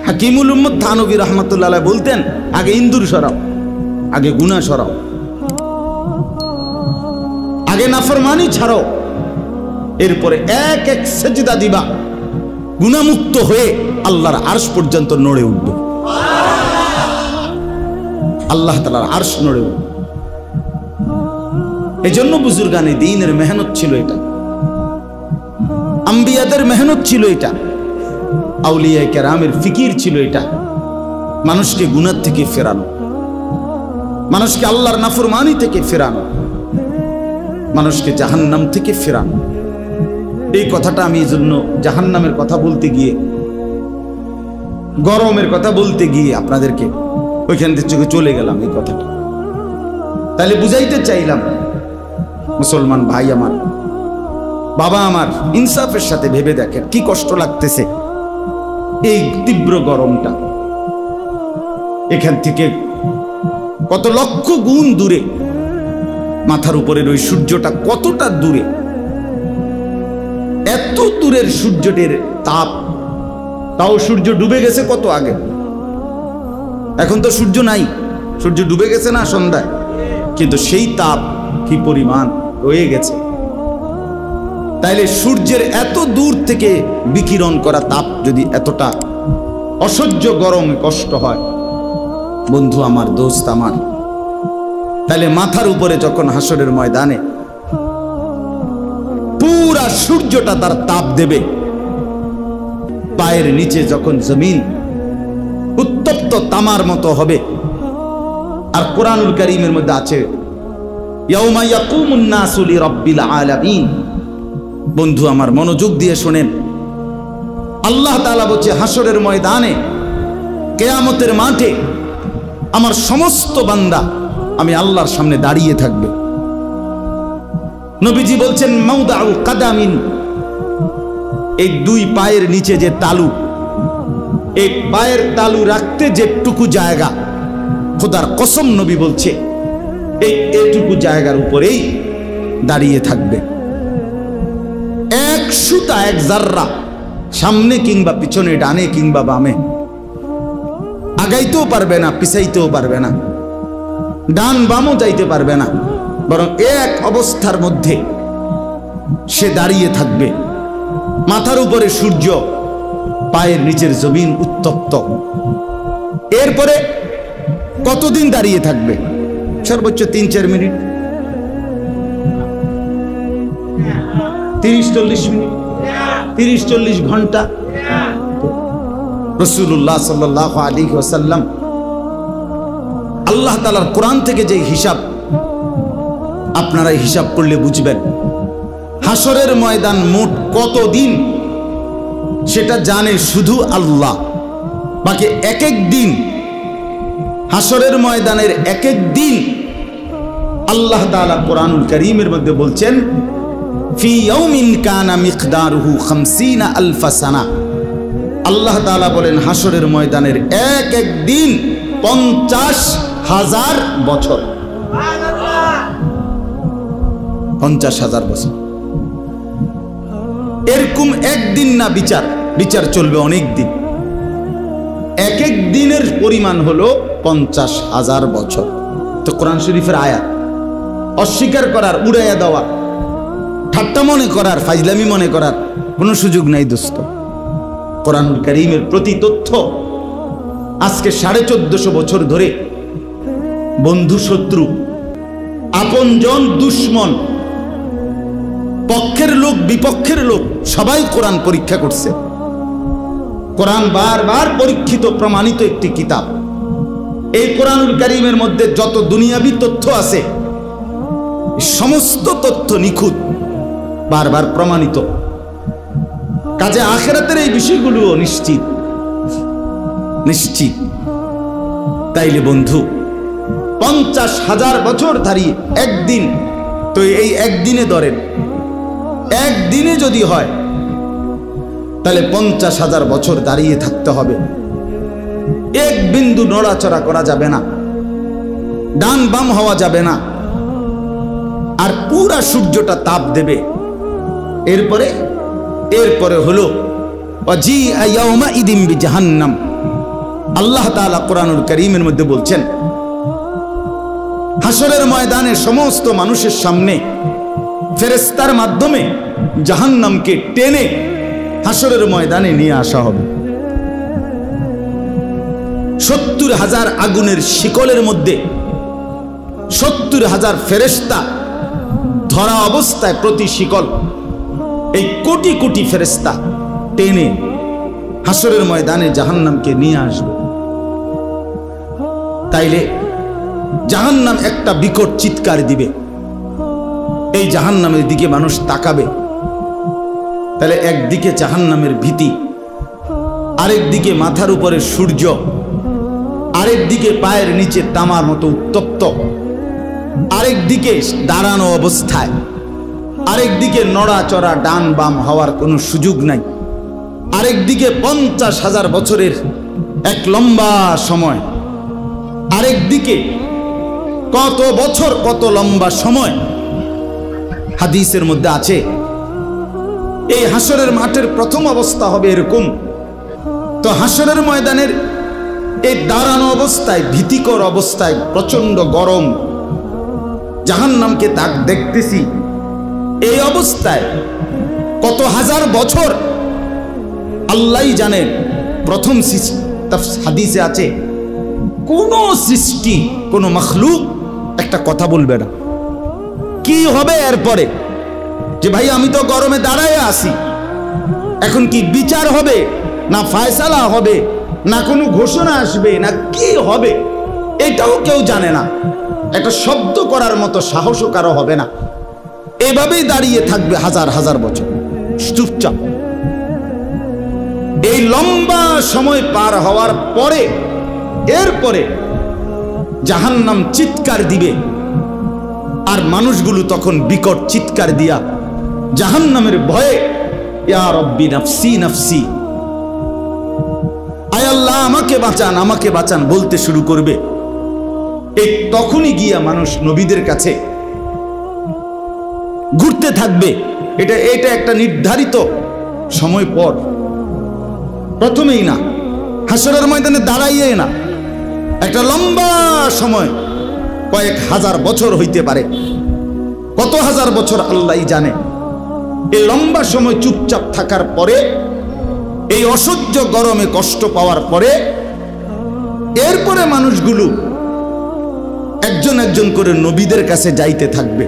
হাকিমুল উম্মত থানভী রাহমাতুল্লাহ আলাইহি বলতেন, আগে ইন্দুর সরাও, আগে গুনাহ সরাও, আগে নাফরমানি ছাড়ো, এরপরে এক এক সেজদা দিবা, গুনাহমুক্ত হয়ে আল্লাহর আরশ পর্যন্ত নড়ে উঠবে। আল্লাহ তাআলার আরশ নড়ে উঠবে। এজন্য বুজুর্গানে দ্বীনের মেহনত ছিল এটা, আম্বিয়াদের মেহনত ছিল এটা, আউলিয়া কেরামের ফিকির ছিল এটা, মানুষকে গুনাহ থেকে ফেরানো, মানুষকে আল্লাহর নাফরমানি থেকে ফেরানো, মানুষকে জাহান্নাম থেকে ফেরানো। এই কথাটা আমি এজন্য জাহান্নামের কথা বলতে গিয়ে, গরমের কথা বলতে গিয়ে আপনাদেরকে ওইখান থেকে চলে গেলাম এই কথাটা। তাহলে বুঝাইতে চাইলাম, মুসলমান ভাই আমার, বাবা আমার, ইনসাফের সাথে ভেবে দেখেন কি কষ্ট লাগতেছে এই তীব্র গরমটা। এখান থেকে কত লক্ষ গুণ দূরে, মাথার উপরের ওই সূর্যটা কতটা দূরে, এত দূরের সূর্যের তাপ, তাও সূর্য ডুবে গেছে কত আগে, এখন তো সূর্য নাই, সূর্য ডুবে গেছে না সন্ধ্যায়, কিন্তু সেই তাপ কি পরিমাণ রয়ে গেছে। তাইলে সূর্যের এত দূর থেকে বিকিরণ করা তাপ যদি এতটা অসহ্য গরমে কষ্ট হয়, বন্ধু আমার, দোস্ত আমার, তাহলে মাথার উপরে যখন হাসরের ময়দানে পুরা সূর্যটা তার তাপ দেবে, পায়ের নিচে যখন জমিন উত্তপ্ত তামার মতো হবে, আর কোরআনুল কারীমের মধ্যে আছে ইয়াউমা ইয়াকুমুন নাসু লিরাব্বিল আলামিন। বন্ধু আমার, মনোযোগ দিয়ে শোনেন, আল্লাহ তাআলা বলছে হাসরের ময়দানে, কিয়ামতের মাঠে আমার সমস্ত বান্দা আমি আল্লাহর সামনে দাঁড়িয়ে থাকবে। নবীজি বলছেন মাউদাউ কাদামিন, এই দুই পায়ের নিচে যে তালু, এই পায়ের তালু রাখতে যেটুকু জায়গা, খোদার কসম নবী বলছে এইটুকু জায়গার উপরেই দাঁড়িয়ে থাকবে। এক সুতা, এক জাররা সামনে কিংবা পিছনে, ডানে কিংবা বামে আগাইতেও পারবে না, পিছাইতেও পারবে না, ডান বামও যাইতে পারবে না, বরং এক অবস্থার মধ্যে সে দাঁড়িয়ে থাকবে। মাথার উপরে সূর্য, পায়ের নিচের জমিন উত্তপ্ত। এরপরে কতদিন দাঁড়িয়ে থাকবে? সর্বোচ্চ 3-4 মিনিট, 30-40 মিনিট, 30-40 ঘন্টা। রাসূলুল্লাহ সাল্লাল্লাহু আলাইহি ওয়াসাল্লাম আল্লাহ তাআলার কোরআন থেকে যে হিসাব, আপনারা হিসাব করলে বুঝবেন হাসরের ময়দান মোট কত দিন, সেটা জানে শুধু আল্লাহ। বাকি এক এক দিন, হাসরের ময়দানের এক এক দিন আল্লাহ তাআলা কোরআনুল কারীমের মধ্যে বলছেন ফি ইয়াউমিন কানা মিকদারুহু 50 আলফ সানা। আল্লাহ তাআলা বলেন হাসরের ময়দানের এক এক দিন 50,000 বছর। 50,000 বছর। এরকম একদিন না বিচার, বিচার চলবে অনেক দিন। এক এক দিনের পরিমাণ হলো 50,000 বছর। তো কোরআন শরীফের আয়াত অস্বীকার করার, উড়াইয়া দেওয়া, ঠাট্টা মনে করার, ফাজলামি মনে করার কোনো সুযোগ নাই দোস্ত। কোরআনুল কারীমের প্রতি তথ্য আজকে 1450 বছর ধরে বন্ধু শত্রু, আপনজন দুশ্মন, পক্ষের লোক বিপক্ষের লোক সবাই কোরআন পরীক্ষা করছে। কোরআন বারবার পরীক্ষিত প্রমাণিত একটি কিতাব। এই কোরআনুল কারীমের মধ্যে যত দুনিয়াবি তথ্য আছে সমস্ত তথ্য নিখুঁত, বারবার প্রমাণিত। কাজে আখিরাতের এই বিষয়গুলো নিশ্চিত নিশ্চিত। তাইলে বন্ধু 50,000 বছর দাঁড়িয়ে একদিন, তো এই একদিনে ধরেন, একদিনে যদি হয় তাহলে 50,000 বছর দাঁড়িয়ে থাকতে হবে। এক বিন্দু নড়াচড়া করা যাবে না, ডান বাম হওয়া যাবে না, আর পুরা সূর্যটা তাপ দেবে। এরপরে হলো ওয়াজিআ ইয়াউমা ইদিন বিজাহান্নাম, আল্লাহ তাআলা কোরআনুল কারীমের মধ্যে বলছেন, হাসরের ময়দানে সমস্ত মানুষের সামনে ফেরেশতার মাধ্যমে জাহান্নামকে টেনে হাসরের ময়দানে নিয়ে আসা হবে। 70,000 আগুনের শিকলের মধ্যে 70,000 ফেরেশতা ধরা অবস্থায়, প্রতি শিকল এই কোটি কোটি ফেরেশতা টেনে হাসরের ময়দানে জাহান্নামকে নিয়ে আসবে। তাইলে জাহান্নাম একটা বিকট চিৎকার দিবে, এই জাহান্নামের দিকে মানুষ তাকাবে। তাহলে একদিকে জাহান্নামের ভীতি, আরেকদিকে মাথার উপরে সূর্য, আরেকদিকে পায়ের নিচে তামার মতো উত্তপ্ত, আরেকদিকে দাঁড়ানো অবস্থায়, আরেকদিকে নড়াচড়া ডান বাম হওয়ার কোনো সুযোগ নাই, আরেকদিকে 50,000 বছরের এক লম্বা সময়, আরেকদিকে কত বছর কত লম্বা সময়। হাদিসের মধ্যে আছে এই হাসরের মাঠের প্রথম অবস্থা হবে এরকম। তো হাসরের ময়দানের এই দাঁড়ানো অবস্থায়, ভীতিকর অবস্থায়, প্রচন্ড গরম, জাহান্নামকে তাক দেখতেছি, এই অবস্থায় কত হাজার বছর আল্লাহই জানেন। প্রথম হাদিসে আছে কোন সৃষ্টি, কোন মখলুক একটা কথা বলবে না। কি হবে এরপরে? যে ভাই আমি তো গরমে দাঁড়ায় আছি, এখন কি বিচার হবে, না ফায়সালা হবে, না কোনো ঘোষণা আসবে, না কি হবে, এটাও কেউ জানে না। একটা শব্দ করার মতো সাহসও কারো হবে না। এভাবেই দাঁড়িয়ে থাকবে হাজার হাজার বছর চুপচাপ। এই লম্বা সময় পার হওয়ার পরে, এরপরে জাহান্নাম চিৎকার দিবে, আর মানুষগুলো তখন বিকট চিৎকার দিয়া জাহান্নামের ভয়ে ইয়া রব্বি নাফসি নাফসি, আয় আল্লাহ আমাকে বাঁচান, আমাকে বাঁচান বলতে শুরু করবে। এই তখনই গিয়া মানুষ নবীদের কাছে ঘুরতে থাকবে। এটা একটা নির্ধারিত সময় পর, প্রথমেই না, হাসরের ময়দানে দাঁড়াইয়ে না, একটা লম্বা সময়, কয়েক হাজার বছর হইতে পারে, কত হাজার বছর আল্লাহই জানে। এই লম্বা সময় চুপচাপ থাকার পরে, এই অসহ্য গরমে কষ্ট পাওয়ার পরে, এরপরে মানুষগুলো একজন একজন করে নবীদের কাছে যাইতে থাকবে।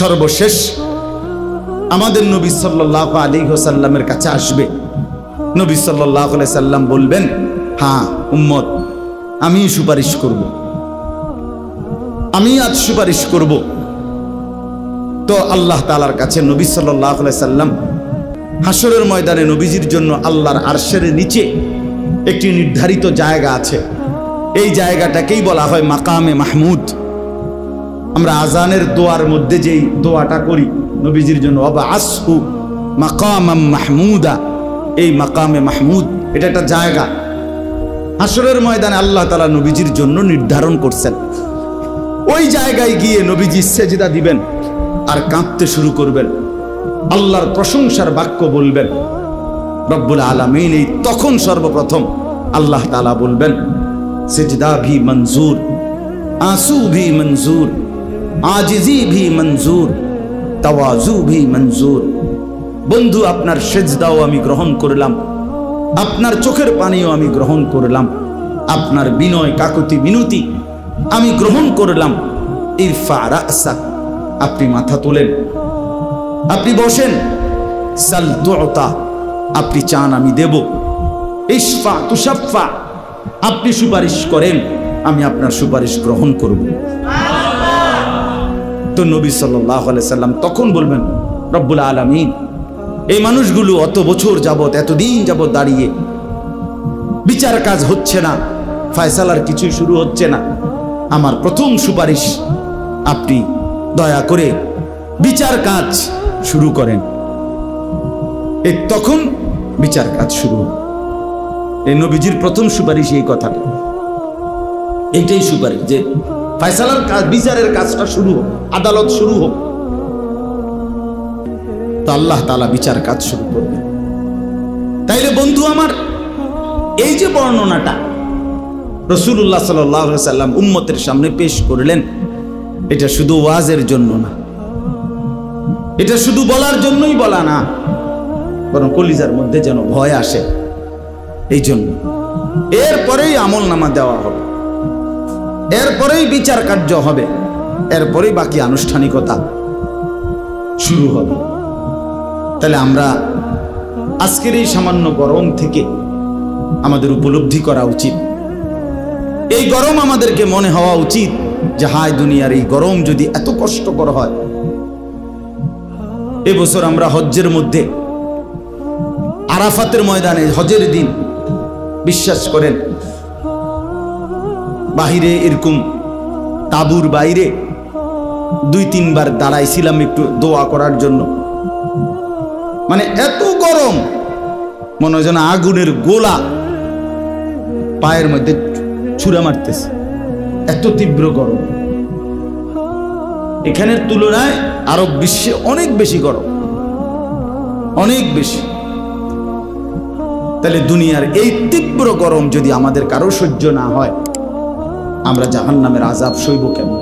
সর্বশেষ আমাদের নবী সাল্লাল্লাহু আলাইহি ওয়াসাল্লামের কাছে আসবে। নবী সাল্লাল্লাহু আলাইহি সাল্লাম বলবেন, হ্যাঁ উম্মত, আমি সুপারিশ করব, আমি আজ সুপারিশ করব। তো আল্লাহ তাআলার কাছে নবী সাল্লাল্লাহু আলাইহি সাল্লাম, হাসরের ময়দানে নবীজির জন্য আল্লাহর আরশের নিচে একটি নির্ধারিত জায়গা আছে। এই জায়গাটাকেই বলা হয় মাকামে মাহমুদ। আমরা আজানের দোয়ার মধ্যে যেই দোয়াটা করি নবীজির জন্য, ওয়াবআসহু মাকামাম মাহমুদা, এই মাকামে মাহমুদ এটা একটা জায়গা হাসরের ময়দানে আল্লাহ তাআলা নবীজির জন্য নির্ধারণ করছেন। ওই জায়গায় গিয়ে নবীজি সেজদা দিবেন আর কাঁদতে শুরু করবেন, আল্লাহর প্রশংসার বাক্য বলবেন। রব্বুল আলামিন এই তখন সর্বপ্রথম আল্লাহ তাআলা বলবেন, সেজদা ভি মঞ্জুর, आंसू भी मंजूर, आजिजी भी मंजूर, तवाजु भी मंजूर। बंधु आपनार सेजदाओ आमी ग्रहण करलाम, आपनार चोखेर पानिओ आमी ग्रहण करलाम, आपनार बिनय काकुति मिनति आमी ग्रहण करलाम। इरफा रासा, आपनि माथा तुलेन, आपनि बसेन। साल तुअता, आपनि चान आमी देब। इशफा तुशाफ्फा, आपनि सुपारिश करें, আমি আপনার সুপারিশ গ্রহণ করব। তো নবী সাল্লাল্লাহু আলাইহি সাল্লাম তখন বলবেন, রব্বুল আলামিন, এই মানুষগুলো অত বছর যাবত, এতদিন যাবত দাঁড়িয়ে, বিচার কাজ হচ্ছে না, ফয়সালার কিছুই শুরু হচ্ছে না, আমার প্রথম সুপারিশ আপনি দয়া করে বিচার কাজ শুরু করেন। এই তখন বিচার কাজ শুরু। এই নবীজির প্রথম সুপারিশ এই কথাটা, এইটাই সুপারিশ যে ফয়সালার কাজ, বিচারের কাজটা শুরু হোক, আদালত শুরু হোক। তো আল্লাহ তাআলা বিচার কাজ শুরু করবেন। তাইলে বন্ধু আমার, এই যে বর্ণনাটা রাসূলুল্লাহ সাল্লাল্লাহু আলাইহি ওয়াসাল্লাম উম্মতের সামনে পেশ করলেন, এটা শুধু ওয়াজের জন্য না, এটা শুধু বলার জন্যই বলা না, বরং কলিজার মধ্যে যেন ভয় আসে। এই জন্য এরপরেই আমল নামা দেওয়া হবে, এরপরেই বিচার কার্য হবে, এরপরেই বাকি আনুষ্ঠানিকতা শুরু হবে। তাহলে আমরা আজকের এই সামান্য গরম থেকে আমাদের উপলব্ধি করা উচিত, এই গরম আমাদেরকে মনে হওয়া উচিত যে হায় দুনিয়ার এই গরম যদি এত কষ্টকর হয়। এবছর আমরা হজ্জের মধ্যে আরাফাতের ময়দানে হজের দিন বিশ্বাস করেন বাহিরে এরকম তাবুর বাইরে 2-3 বার দাঁড়াইছিলাম একটু দোয়া করার জন্য। মানে এত গরম, মনে হয় যেন আগুনের গোলা পায়ের মধ্যে ছুঁড়া মারতেছে, এত তীব্র গরম। এখানের তুলনায় আরব বিশ্বে অনেক বেশি গরম, অনেক বেশি। তাহলে দুনিয়ার এই তীব্র গরম যদি আমাদের কারো সহ্য না হয়, আমরা জাহান্নামের আযাব সইব কেমন?